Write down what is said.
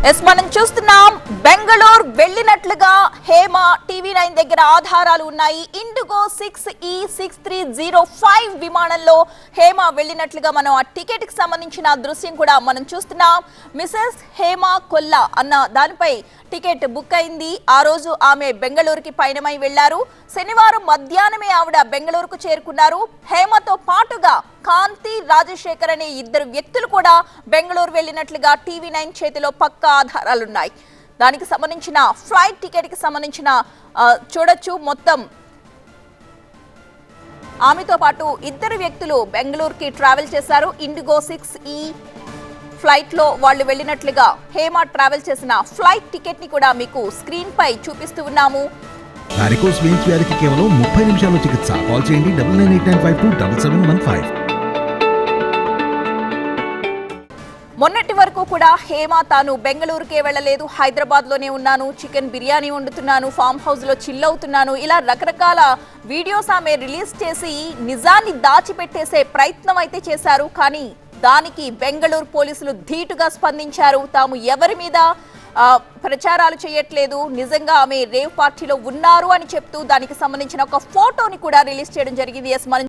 Yes మనం చూస్తున్నాం Bengaluru వెళ్ళినట్లుగా Hema TV9 దగ్గర ఆధారాలు ఉన్నాయి. ఇండిగో 6E6305 విమానంలో హేమ వెళ్ళినట్లుగా మనం ఆ టికెట్ కి సంబంధించిన దృశ్యం కూడా మనం చూస్తున్నాం. మిసెస్ హేమ కొల్లా అన్న దానిపై టికెట్ బుక్ అయింది. ఆ రోజు ఆమె బెంగళూరుకి పయనమై వెళ్లారు. శనివారం మధ్యాహ్నమే ఆవిడ బెంగళూరుకు చేరుకున్నారు. హేమతో పాటుగా కాంతి, రాజశేఖర్ అనే ఇద్దరు వ్యక్తులు కూడా బెంగళూరు వెళ్ళినట్లుగా టీవీ9 చేతిలో పక్కా ఆధారాలున్నాయి. దానికి సంబంధించిన ఫ్లైట్ టికెట్ కి సంబంధించిన చూడొచ్చు. మొత్తం ఆమెతో పాటు ఇద్దరు వ్యక్తులు బెంగళూరుకి ట్రావెల్ చేశారు. ఇండిగో 6E ఫ్లైట్ లో వాళ్ళు వెళ్ళినట్లుగా హేమ ట్రావెల్ చేసిన ఫ్లైట్ టికెట్ ని కూడా మీకు స్క్రీన్ పై చూపిస్తూ ఉన్నాము. వారికోస్ వెయిన్స్ వ్యాధికి కేవలం 30 నిమిషాల్లో చికిత్స. కాల్ చేయండి 9989527715. మొన్నటి వరకు కూడా హేమ తాను బెంగళూరుకే వెళ్ళలేదు, హైదరాబాద్ లోనే ఉన్నాను, చికెన్ బిర్యానీ వండుతున్నాను, ఫామ్ హౌస్ లో చిల్ అవుతున్నాను, ఇలా రకరకాల వీడియోస్ ఆమె రిలీజ్ చేసి నిజాన్ని దాచిపెట్టేసే ప్రయత్నం అయితే చేశారు. కానీ దానికి బెంగళూరు పోలీసులు ధీటుగా స్పందించారు. తాము ఎవరి మీద ప్రచారాలు చేయట్లేదు, నిజంగా ఆమె రేవ్ పార్టీలో ఉన్నారు అని చెప్తూ దానికి సంబంధించిన ఒక ఫోటోని కూడా రిలీజ్ చేయడం జరిగింది.